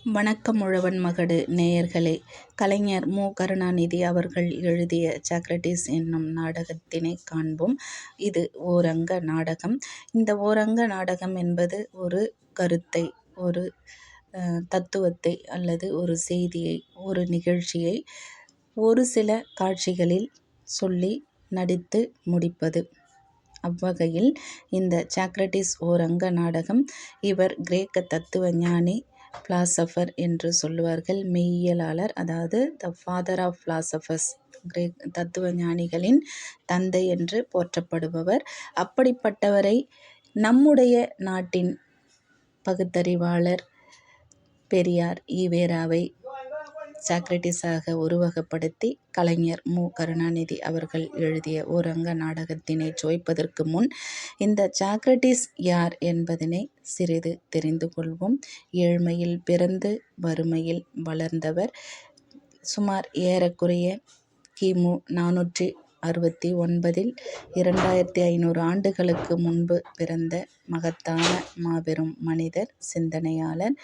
வணக்கம் உழவன் மகடு நேயர்களே, கலைஞர் மு. கருணாநிதி அவர்கள் எழுதிய சாக்ரடீஸ் என்னும் நாடகத்தினை காண்போம். இது ஓரங்க நாடகம். இந்த ஓரங்க நாடகம் என்பது ஒரு கருத்தை, ஒரு தத்துவத்தை அல்லது ஒரு செய்தியை, ஒரு நிகழ்ச்சியை ஒரு சில காட்சிகளில் சொல்லி நடித்து முடிப்பது. அவ்வகையில் இந்த சாக்ரடீஸ் ஓரங்க நாடகம். இவர் கிரேக்க தத்துவ ஞானி, பிலாசபர் என்று சொல்லுவார்கள். மெய்யியலாளர், அதாவது the father of philosophers, Craig தத்துவ ஞானிகளின் தந்தை என்று போற்றப்படுபவர். அப்படிப்பட்டவரை நம்முடைய நாட்டின் பகுத்தறிவாளர் பெரியார் ஈவேராவை சாக்ரடீஸாக உருவகப்படுத்தி கலைஞர் மு. கருணாநிதி அவர்கள் எழுதிய ஓரங்க நாடகத்தினை சுவைப்பதற்கு முன் இந்த சாக்ரடீஸ் யார் என்பதனை சிறிது தெரிந்து கொள்வோம். ஏழ்மையில் பிறந்து வறுமையில் வளர்ந்தவர். சுமார் ஏறக்குறைய கிமு 469 2500 ஆண்டுகளுக்கு முன்பு பிறந்த மகத்தான மாபெரும் மனிதர், சிந்தனையாளர்.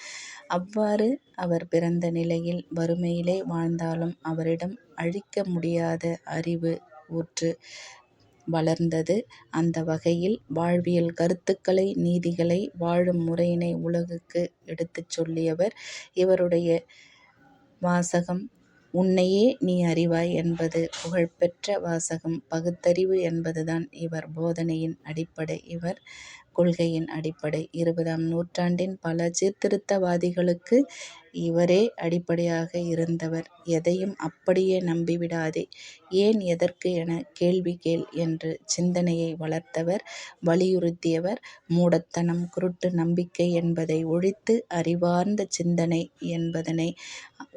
அவ்வாறு அவர் பிறந்த நிலையில் வறுமையிலே வாழ்ந்தாலும் அவரிடம் அழிக்க முடியாத அறிவு ஊற்று வளர்ந்தது. அந்த வகையில் வாழ்வியல் கருத்துக்களை, நீதிகளை, வாழும் முறையினை உலகுக்கு எடுத்துச் சொல்லியவர். இவருடைய வாசகம் "உன்னையே நீ அறிவாய்" என்பது புகழ்பெற்ற வாசகம். பகுத்தறிவு என்பதுதான் இவர் போதனையின் அடிப்படை, இவர் கொள்கையின் அடிப்படை. 20ஆம் நூற்றாண்டின் பல சீர்திருத்தவாதிகளுக்கு இவரே அடிப்படையாக இருந்தவர். எதையும் அப்படியே நம்பிவிடாதே, ஏன் எதற்கு என கேள்வி கேள் என்று சிந்தனையை வளர்த்தவர், வலியுறுத்தியவர். மூடத்தனம், குருட்டு நம்பிக்கை என்பதை ஒழித்து அறிவார்ந்த சிந்தனை என்பதனை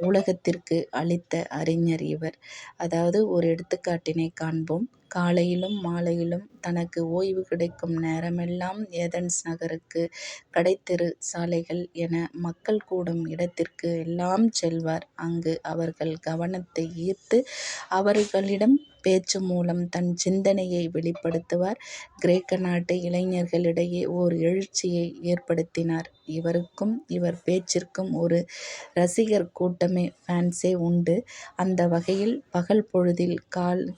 உலகத்திற்கு அளித்த அறிஞர் இவர். அதாவது ஒரு எடுத்துக்காட்டினை காண்போம். காலையிலும் மாலையிலும் தனக்கு ஓய்வு கிடைக்கும் நேரமெல்லாம் ஏதென்ஸ் நகருக்கு, கடைத்தெரு, சாலைகள் என மக்கள் கூடும் இடத்திற்கு எல்லாம் செல்வார். அங்கு அவர்கள் கவனத்தை ஈர்த்து அவர்களிடம் பேச்சு மூலம் தன் சிந்தனையை வெளிப்படுத்துவார். கிரேக்க நாட்டு இளைஞர்களிடையே ஓர் எழுச்சியை ஏற்படுத்தினார். இவருக்கும் இவர் பேச்சிற்கும் ஒரு ரசிகர் கூட்டமே, ஃபேன்ஸே உண்டு. அந்த வகையில் பகல் பொழுதில்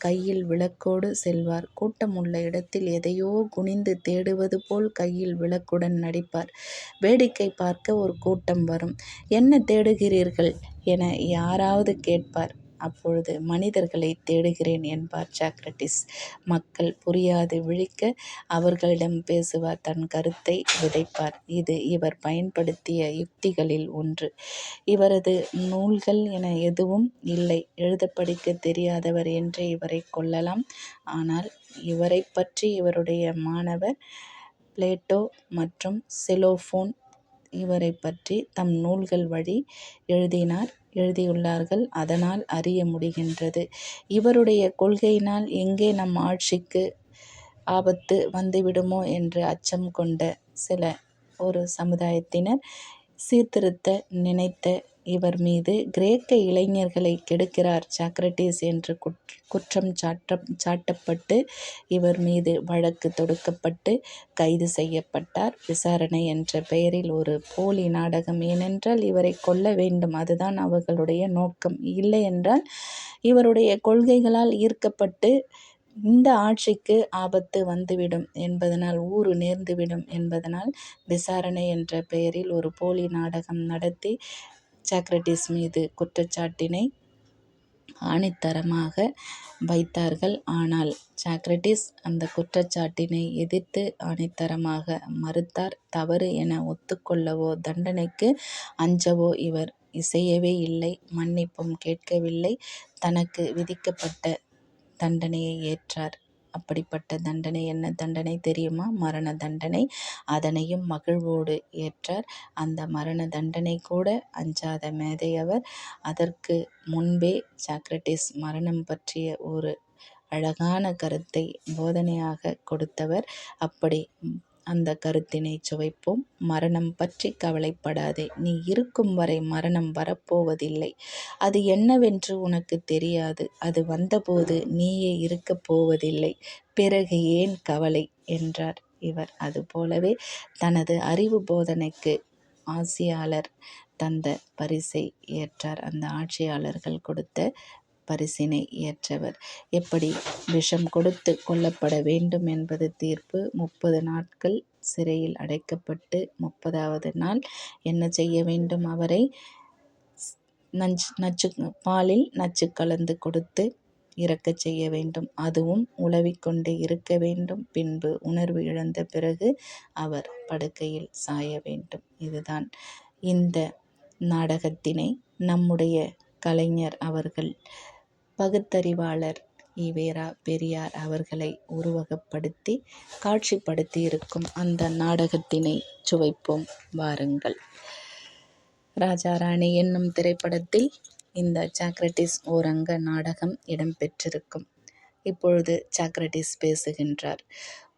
கையில் விளக்கோடு செல்வார். கூட்டமுள்ள இடத்தில் எதையோ குனிந்து தேடுவது போல் கையில் விளக்குடன் நடிப்பார். வேடிக்கை பார்க்க ஒரு கூட்டம் வரும். "என்ன தேடுகிறீர்கள்?" என யாராவது கேட்பார். அப்பொழுது "மனிதர்களை தேடுகிறேன்" என்பார் சாக்ரடீஸ். மக்கள் புரியாது விழிக்க அவர்களிடம் பேசுவார், தன் கருத்தை விதைப்பார். இது இவர் பயன்படுத்திய யுக்திகளில் ஒன்று. இவரது நூல்கள் என எதுவும் இல்லை. எழுத படிக்க தெரியாதவர் என்றே இவரை கொள்ளலாம். ஆனால் இவரைப் பற்றி இவருடைய மாணவர் பிளேட்டோ மற்றும் செலோஃபோன் இவரை பற்றி தம் நூல்கள் வழி எழுதியுள்ளார்கள். அதனால் அறிய முடிகின்றது. இவருடைய கொள்கையினால் எங்கே நம் ஆட்சிக்கு ஆபத்து வந்துவிடுமோ என்று அச்சம் கொண்ட ஒரு சமுதாயத்தினர் சீர்திருத்த நினைத்த இவர் மீது கிரேக்க இளைஞர்களை கெடுக்கிறார் சாக்ரடீஸ் என்று குற்றம் சாட்டப்பட்டு இவர் மீது வழக்கு தொடுக்கப்பட்டு கைது செய்யப்பட்டார். விசாரணை என்ற பெயரில் ஒரு போலி நாடகம். ஏனென்றால் இவரை கொல்ல வேண்டும், அதுதான் அவர்களுடைய நோக்கம். இல்லை என்றால் இவருடைய கொள்கைகளால் ஈர்க்கப்பட்டு இந்த ஆட்சிக்கு ஆபத்து வந்துவிடும் என்பதனால், ஊறு நேர்ந்துவிடும் என்பதனால் விசாரணை என்ற பெயரில் ஒரு போலி நாடகம் நடத்தி சாக்ரடீஸ் மீது குற்றச்சாட்டினை ஆணித்தரமாக வைத்தார்கள். ஆனால் சாக்ரடீஸ் அந்த குற்றச்சாட்டினை எதிர்த்து ஆணித்தரமாக மறுத்தார். தவறு என ஒத்துக்கொள்ளவோ தண்டனைக்கு அஞ்சவோ இவர் இசையவே இல்லை, மன்னிப்பும் கேட்கவில்லை. தனக்கு விதிக்கப்பட்ட தண்டனையை ஏற்றார். அப்படிப்பட்ட தண்டனை என்ன தண்டனை தெரியுமா? மரண தண்டனை. அதனையும் மகிழ்வோடு ஏற்றார். அந்த மரண தண்டனை கூட அஞ்சாத மேதை அவர். அதற்கு முன்பே சாக்ரடீஸ் மரணம் பற்றிய ஒரு அழகான கருத்தை போதனையாக கொடுத்தவர். அப்படி அந்த கருத்தினை சுவைப்போம். மரணம் பற்றி கவலைப்படாதே. நீ இருக்கும் வரை மரணம் வரப்போவதில்லை. அது என்னவென்று உனக்கு தெரியாது. அது வந்தபோது நீயே இருக்கப் போவதில்லை. பிறகு ஏன் கவலை என்றார் இவர். அதுபோலவே தனது அறிவு போதனைக்கு ஆசியாளர் தந்த பரிசை ஏற்றார். அந்த ஆட்சியாளர்கள் கொடுத்த பரிசினை ஏற்றவர். எப்படி விஷம் கொடுத்து கொல்லப்பட வேண்டும் என்பது தீர்ப்பு. 30 நாட்கள் சிறையில் அடைக்கப்பட்டு 30வது நாள் என்ன செய்ய வேண்டும்? அவரை பாலில் நச்சு கலந்து கொடுத்து இறக்கச் செய்ய வேண்டும். அதுவும் உலவிக்கொண்டே இருக்க வேண்டும். பின்பு உணர்வு இழந்த பிறகு அவர் படுக்கையில் சாய வேண்டும். இதுதான் இந்த நாடகத்தினை நம்முடைய கலைஞர் அவர்கள், பகுத்தறிவாளர் ஈவேரா பெரியார் அவர்களை உருவகப்படுத்தி காட்சிப்படுத்தி இருக்கும் அந்த நாடகத்தினை சுவைப்போம் வாருங்கள். ராஜா ராணி என்னும் திரைப்படத்தில் இந்த சாக்ரட்டிஸ் ஓரங்க நாடகம் இடம்பெற்றிருக்கும். இப்பொழுது சாக்ரட்டிஸ் பேசுகின்றார்.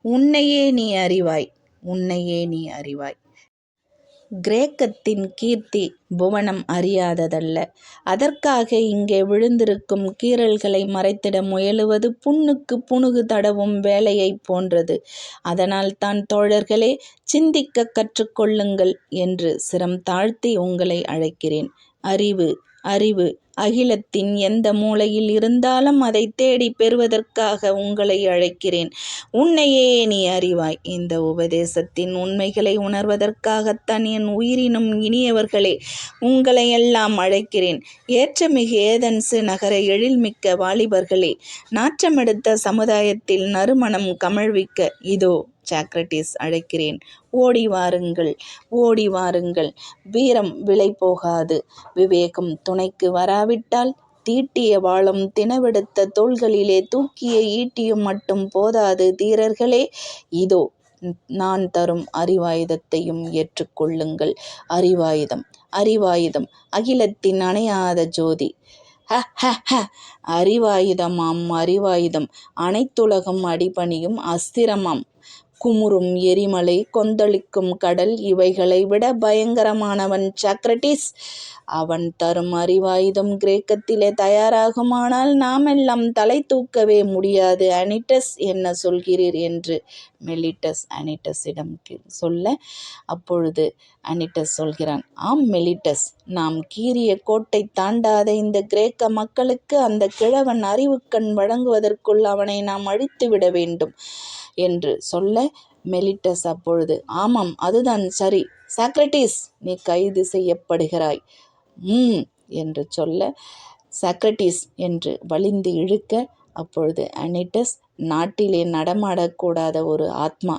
உன்னையே நீ அறிவாய், உன்னையே நீ அறிவாய். கிரேக்கத்தின் கீர்த்தி புவனம் அறியாததல்ல. அதற்காக இங்கே விழுந்திருக்கும் கீறல்களை மறைத்திட முயலுவது புண்ணுக்கு புணுகு தடவும் வேலையைப் போன்றது. அதனால் தான் தோழர்களே, சிந்திக்க கற்றுக்கொள்ளுங்கள் என்று சிரம் தாழ்த்தி உங்களை அழைக்கிறேன். அறிவு, அறிவு அகிலத்தின் எந்த மூலையில் இருந்தாலும் அதை தேடி பெறுவதற்காக உங்களை அழைக்கிறேன். உன்னையே நீ அறிவாய். இந்த உபதேசத்தின் உண்மைகளை உணர்வதற்காகத்தான் என் உயிரினும் இனியவர்களே உங்களை எல்லாம் அழைக்கிறேன். ஏற்றமிகு ஏதென்சு நகர எழில்மிக்க வாலிபர்களே, நாற்றமெடுத்த சமுதாயத்தில் நறுமணம் கமழ்விக்க இதோ சாக்ரட்டிஸ் அழைக்கிறேன். ஓடி வாருங்கள், ஓடி வாருங்கள். வீரம் விலை போகாது. விவேகம் துணைக்கு வராவிட்டால் தீட்டிய வாளும் தினவெடுத்த தோள்களிலே தூக்கிய ஈட்டியும் மட்டும் போதாது தீரர்களே. இதோ நான் தரும் அறிவாயுதத்தையும் ஏற்றுக்கொள்ளுங்கள். அறிவாயுதம், அறிவாயுதம் அகிலத்தின் அணையாத ஜோதி. அறிவாயுதமாம், அறிவாயுதம் அனைத்துலகம் அடிபணியும் அஸ்திரமாம். குமுறும் எரிமலை, கொந்தளிக்கும் கடல், இவைகளை விட பயங்கரமானவன் சாக்ரட்டிஸ். அவன் தரும் அறிவாயுதம் கிரேக்கத்திலே தயாராகுமானால் நாமெல்லாம் தலை தூக்கவே முடியாது. அனிட்டஸ், என்ன சொல்கிறீர் என்று மெலிட்டஸ் அனிட்டஸிடம் சொல்ல, அப்பொழுது அனிட்டஸ் சொல்கிறான். ஆம் மெலிட்டஸ், நாம் கீரிய கோட்டை தாண்டாத இந்த கிரேக்க மக்களுக்கு அந்த கிழவன் அறிவுக்கண் வழங்குவதற்குள் அவனை நாம் அழித்துவிட வேண்டும் என்று சொல்ல, மெலிட்டஸ் அப்பொழுது, ஆமாம், அதுதான் சரி. சாக்ரட்டிஸ், நீ கைது செய்யப்படுகிறாய் என்று சொல்ல, சாக்ரட்டிஸ் என்று வலிந்து இழுக்க, அப்பொழுது அனிட்டஸ், நாட்டிலே நடமாடக்கூடாத ஒரு ஆத்மா,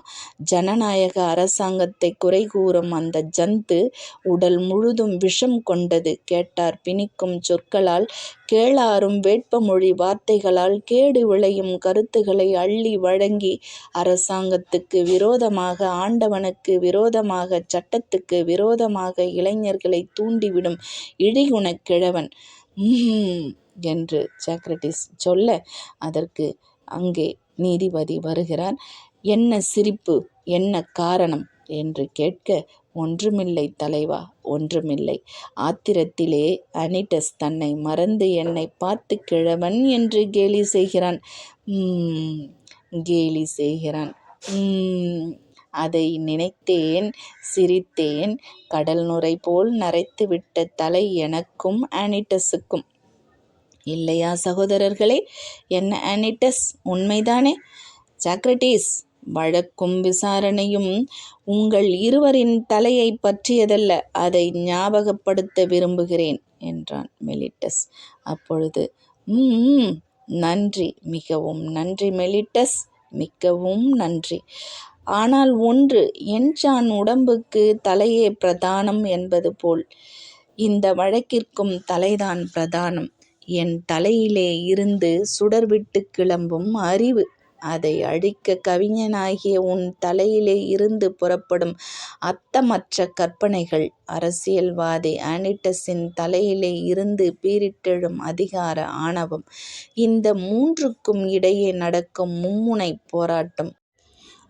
ஜனநாயக அரசாங்கத்தை குறை கூறும் அந்த ஜந்து உடல் முழுதும் விஷம் கொண்டது. கேட்டார் பிணிக்கும் சொற்களால், கேளாரும் வேட்பமொழி வார்த்தைகளால் கேடு விளையும் கருத்துக்களை அள்ளி வழங்கி அரசாங்கத்துக்கு விரோதமாக, ஆண்டவனுக்கு விரோதமாக, சட்டத்துக்கு விரோதமாக இளைஞர்களை தூண்டிவிடும் இழிகுணக் கிழவன் என்று சாக்ரட்டிஸ் சொல்ல, அதற்கு அங்கே நீதிபதி வருகிறார். என்ன சிரிப்பு, என்ன காரணம் என்று கேட்க, ஒன்றுமில்லை தலைவா, ஒன்றுமில்லை. ஆத்திரத்திலே அனிட்டஸ் தன்னை மறந்து என்னை பார்த்து கிழவன் என்று கேலி செய்கிறான். கேலி செய்கிறான். அதை நினைத்தேன், சிரித்தேன். கடல் நுரை போல் நரைத்துவிட்ட தலை எனக்கும் அனிட்டஸுக்கும். இல்லையா சகோதரர்களே? என்ன அனிட்டஸ், உண்மைதானே? சாக்ரட்டிஸ், வழக்கும் விசாரணையும் உங்கள் இருவரின் தலையை பற்றியதல்ல, அதை ஞாபகப்படுத்த விரும்புகிறேன் என்றான் மெலிட்டஸ். அப்பொழுது நன்றி, மிகவும் நன்றி மெலிட்டஸ், மிகவும் நன்றி. ஆனால் ஒன்று, என்ஜான் உடம்புக்கு தலையே பிரதானம் என்பது போல் இந்த வழக்கிற்கும் தலைதான் பிரதானம். என் தலையிலே இருந்து சுடர்விட்டு கிளம்பும் அறிவு, அதை அழிக்க கவிஞனாகிய உன் தலையிலே இருந்து புறப்படும் அர்த்தமற்ற கற்பனைகள், அரசியல்வாதி அனிட்டஸின் தலையிலே இருந்து பீரிட்டெழும் அதிகார ஆணவம், இந்த மூன்றுக்கும் இடையே நடக்கும் மும்முனை போராட்டம்.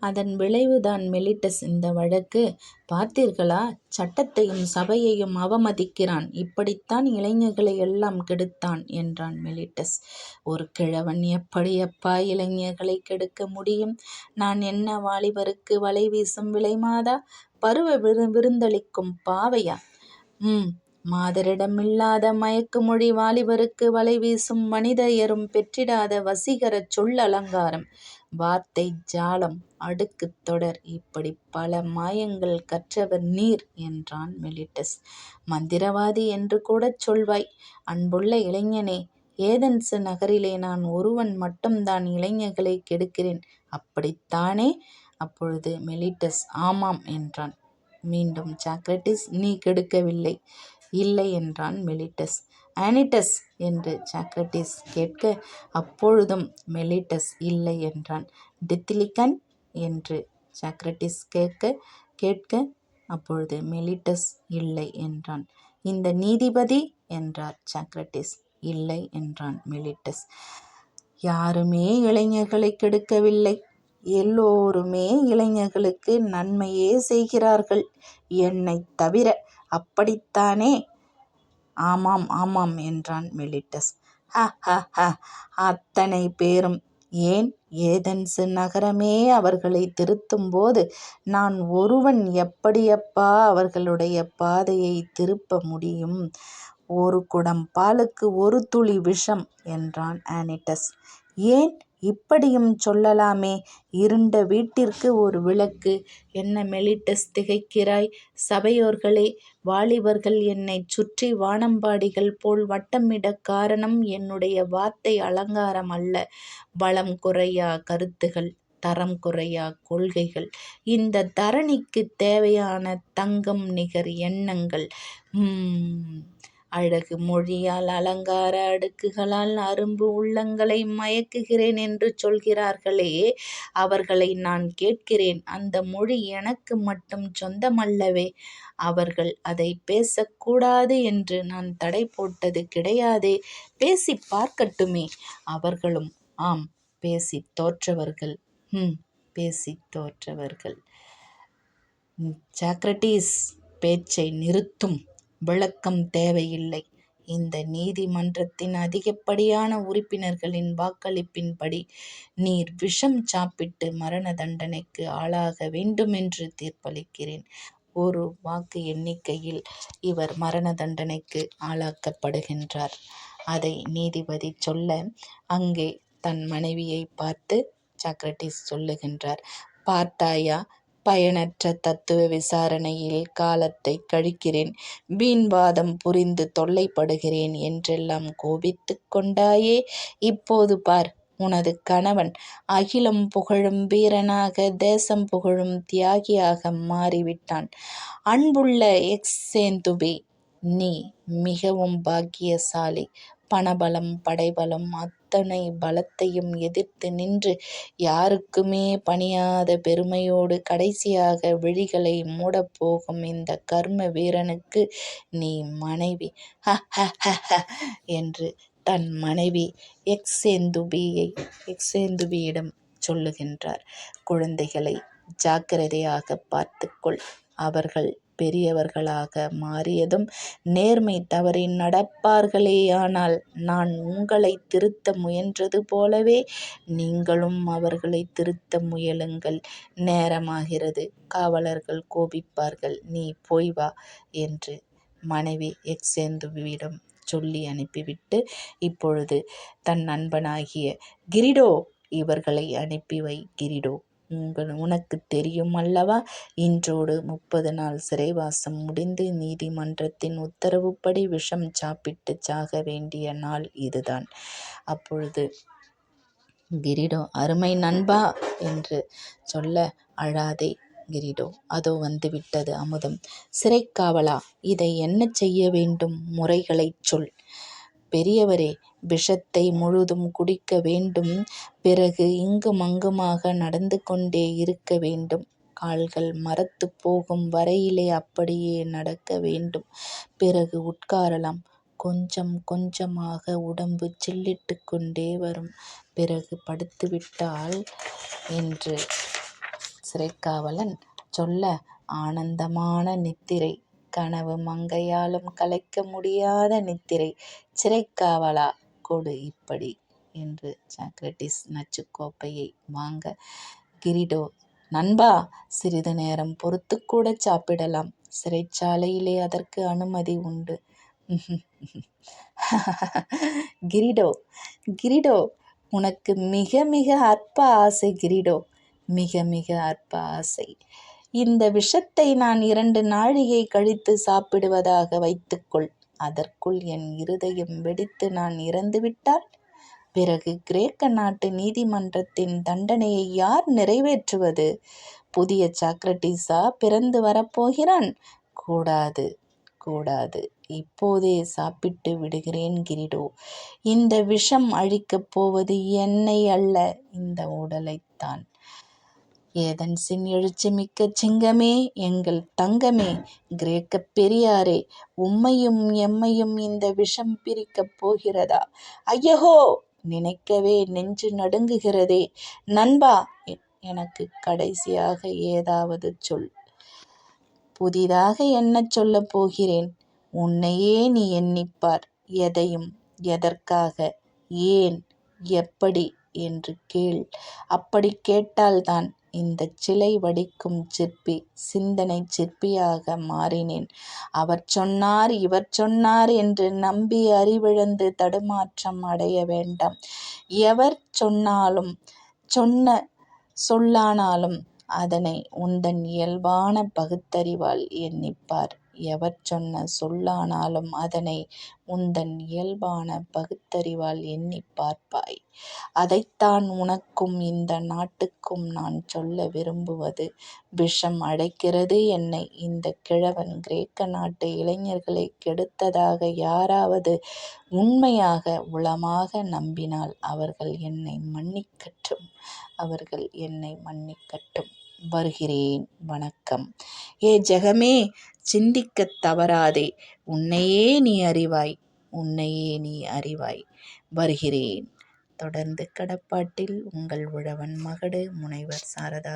அதன் விளைவுதான் மெலிட்டஸ் இந்த வழக்கு. பார்த்தீர்களா, சட்டத்தையும் சபையையும் அவமதிக்கிறான். இப்படித்தான் இளைஞர்களை எல்லாம் கெடுத்தான் என்றான் மெலிட்டஸ். ஒரு கிழவன் எப்படியப்பா இளைஞர்களை கெடுக்க முடியும்? நான் என்ன வாலிபருக்கு வலை வீசும் விலைமாதா? பருவ விருந்தளிக்கும் பாவையா? மாதரிடமில்லாத மயக்குமொழி வாலிபருக்கு வலை வீசும் வனிதையரும் பெற்றிடாத வசீகரச் சொல் அலங்காரம், வார்த்தை ஜாலம், அடுக்குத் தொடர், இப்படிப் பல மாயங்கள் கற்றவர் நீர் என்றான் மெலிட்டஸ். மந்திரவாதி என்று கூடச் சொல்வாய். அன்புள்ள இளைஞனே, ஏதென்சு நகரிலே நான் ஒருவன் மட்டும்தான் இளைஞர்களைக் கெடுக்கிறேன், அப்படித்தானே? அப்பொழுது மெலிட்டஸ் ஆமாம் என்றான். மீண்டும் சாக்ரட்டிஸ் நீ கெடுக்கவில்லை. இல்லை என்றான் மெலிட்டஸ். ஆனிட்டஸ் என்று சாக்ரட்டிஸ் கேட்க, அப்பொழுதும் மெலிட்டஸ் இல்லை என்றான். டித்திலிகன் என்று சாக்ரட்டிஸ் கேட்க, அப்பொழுது மெலிட்டஸ் இல்லை என்றான். இந்த நீதிபதி என்றார் சாக்ரட்டிஸ். இல்லை என்றான் மெலிட்டஸ். யாருமே இளைஞர்களை கெடுக்கவில்லை. எல்லோருமே இளைஞர்களுக்கு நன்மையே செய்கிறார்கள், என்னைத் தவிர. அப்படித்தானே? ஆமாம் ஆமாம் என்றான் மெலிட்டஸ். ஹ ஹ ஹ, அத்தனை பேரும். ஏன், ஏதென்சு நகரமே அவர்களை திருத்தும்போது நான் ஒருவன் எப்படியப்பா அவர்களுடைய பாதையை திருப்ப முடியும்? ஒரு குடம் பாலுக்கு ஒரு துளி விஷம் என்றான் ஆனிட்டஸ். ஏன், இப்படியும் சொல்லலாமே. இருண்ட வீட்டிற்கு ஒரு விளக்கு. என்ன மெலிட்டஸ் திகைக்கிறாய்? சபையோர்களே, வாலிபர்கள் என்னைச் சுற்றி வானம்பாடிகள் போல் வட்டமிடக் காரணம் என்னுடைய வார்த்தை அலங்காரம் அல்ல, வளம் குறையா கருத்துகள், தரம் குறையா கொள்கைகள், இந்த தரணிக்குத் தேவையான தங்கம் நிகர் எண்ணங்கள். அழகு மொழியால் அலங்கார அடுக்குகளால் அரும்பு உள்ளங்களை மயக்குகிறேன் என்று சொல்கிறார்களே, அவர்களை நான் கேட்கிறேன். அந்த மொழி எனக்கு மட்டும் சொந்தமல்லவே. அவர்கள் அதை பேசக்கூடாது என்று நான் தடை போட்டது கிடையாதே. பேசிப் பார்க்கட்டுமே. அவர்களும் ஆம், பேசித் தோற்றவர்கள். பேசித் தோற்றவர்கள். சாக்ரட்டீஸ், பேச்சை நிறுத்தும். விளக்கம் தேவையில்லை. இந்த நீதிமன்றத்தின் அதிகப்படியான உறுப்பினர்களின் வாக்களிப்பின்படி நீர் விஷம் சாப்பிட்டு மரண தண்டனைக்கு ஆளாக வேண்டுமென்று தீர்ப்பளிக்கிறேன். ஒரு வாக்கு எண்ணிக்கையில் இவர் மரண தண்டனைக்கு ஆளாக்கப்படுகின்றார். அதை நீதிபதி சொல்ல, அங்கே தன் மனைவியை பார்த்து சாக்ரட்டிஸ் சொல்லுகின்றார். பார்த்தாயா, பயனற்ற தத்துவ விசாரணையில் காலத்தை கழிக்கிறேன், வீண்வாதம் புரிந்து தொல்லைப்படுகிறேன் என்றெல்லாம் கோபித்துக் கொண்டாயே. இப்போது பார், உனது கணவன் அகிலம் புகழும் வீரனாக, தேசம் புகழும் தியாகியாக மாறிவிட்டான். அன்புள்ள எக்ஸேந்துபி, நீ மிகவும் பாக்கியசாலி. பணபலம், படைபலம், அத்தனை பலத்தையும் எதிர்த்து நின்று யாருக்குமே பணியாத பெருமையோடு கடைசியாக விழிகளை மூடப்போகும் இந்த கர்ம வீரனுக்கு நீ மனைவி. ஹ ஹ ஹ ஹ என்று தன் மனைவி எக்ஸேந்துபியிடம் சொல்லுகின்றார். குழந்தைகளை ஜாக்கிரதையாக பார்த்துக்கொள். அவர்கள் பெரியவர்களாக மாறியதும் நேர்மை தவறி நடப்பார்களேயானால், நான் உங்களை திருத்த முயன்றது போலவே நீங்களும் அவர்களை திருத்த முயலுங்கள். நேரமாகிறது, காவலர்கள் கோபிப்பார்கள், நீ போய் வா என்று மனைவி எக்ஸேந்துவிடம் சொல்லி அனுப்பிவிட்டு, இப்பொழுது தன் நண்பனாகிய கிரிடோ, இவர்களை அனுப்பிவை கிரிடோ. உனக்கு தெரியும் அல்லவா, இன்றோடு 30 நாள் சிறைவாசம் முடிந்து நீதிமன்றத்தின் உத்தரவுப்படி விஷம் சாப்பிட்டு சாக வேண்டிய நாள் இதுதான். அப்பொழுது கிரிடோ, அருமை நண்பா என்று சொல்ல, அழாதே கிரிடோ, அதோ வந்துவிட்டது அமுதம். சிறைக்காவலா, இதை என்ன செய்ய வேண்டும்? முறைகளைச் சொல். பெரியவரே, விஷத்தை முழுதும் குடிக்க வேண்டும். பிறகு இங்குமங்குமாக நடந்து கொண்டே இருக்க வேண்டும். கால்கள் மரத்துப் போகும் வரையிலே அப்படியே நடக்க வேண்டும். பிறகு உட்காரலாம். கொஞ்சம் கொஞ்சமாக உடம்பு சில்லிட்டு கொண்டே வரும். பிறகு படுத்துவிட்டால் என்று சிறைக்காவலன் சொல்ல, ஆனந்தமான நித்திரை, கனவு மங்கையாலும் கலைக்க முடியாத நித்திரை. சிறைக்காவலா, கொடு இப்படி என்று சாக்ரட்டிஸ் நச்சுக்கோப்பையை வாங்க, கிரிடோ, நண்பா, சிறிது நேரம் பொறுத்துக்கூடச் சாப்பிடலாம். சிறைச்சாலையிலே அதற்கு அனுமதி உண்டு. கிரீடோ, கிரீடோ, உனக்கு மிக மிக அற்ப ஆசை கிரீடோ, மிக மிக அற்ப ஆசை. இந்த விஷத்தை நான் 2 நாழிகை கழித்து சாப்பிடுவதாக வைத்துக்கொள். அதற்குள் என் இருதயம் வெடித்து நான் இறந்துவிட்டால் பிறகு கிரேக்க நாட்டு நீதிமன்றத்தின் தண்டனையை யார் நிறைவேற்றுவது? புதிய சாக்ரட்டிஸா பிறந்து வரப்போகிறான்? கூடாது, கூடாது. இப்போதே சாப்பிட்டு விடுகிறேன் கிரீடோ. இந்த விஷம் அழிக்கப் போவது என்னை அல்ல, இந்த உடலைத்தான். ஏதென்ஸின் எழுச்சிமிக்க சிங்கமே, எங்கள் தங்கமே, கிரேக்கப் பெரியாரே, உம்மையும் எம்மையும் இந்த விஷம் பிரிக்கப் போகிறதா? ஐயகோ, நினைக்கவே நெஞ்சு நடுங்குகிறதே. நண்பா, எனக்கு கடைசியாக ஏதாவது சொல். புதிதாக என்ன சொல்லப் போகிறேன்? உன்னையே நீ எண்ணிப்பார். எதையும், எதற்காக, ஏன், எப்படி என்று கேள். அப்படி கேட்டால்தான் இந்தச் சிலை வடிக்கும் சிற்பி சிந்தனை சிற்பியாக மாறினேன். அவர் சொன்னார், இவர் சொன்னார் என்று நம்பி அறிவிழந்து தடுமாற்றம் அடைய வேண்டாம். எவர் சொன்னாலும், சொன்ன சொல்லானாலும் அதனை உந்தன் இயல்பான பகுத்தறிவால் எண்ணிப்பார். எவர் சொன்ன சொல்லானாலும் அதனை உந்தன் இயல்பான பகுத்தறிவால் எண்ணிப் பார்ப்பாய். அதைத்தான் உனக்கும் இந்த நாட்டுக்கும் நான் சொல்ல விரும்புவது. விஷம் அழைக்கிறது என்னை. இந்தக் கிழவன் கிரேக்க நாட்டு இளைஞர்களை கெடுத்ததாக யாராவது உண்மையாக உளமாக நம்பினால் அவர்கள் என்னை மன்னிக்கட்டும், அவர்கள் என்னை மன்னிக்கட்டும். வருகிறேன். வணக்கம். ஏ ஜெகமே, சிந்திக்கத் தவறாதே. உன்னையே நீ அறிவாய், உன்னையே நீ அறிவாய். வருகிறேன். தொடர்ந்து கடப்பாட்டில் உங்கள் உழவன் மகடு முனைவர் சாரதா.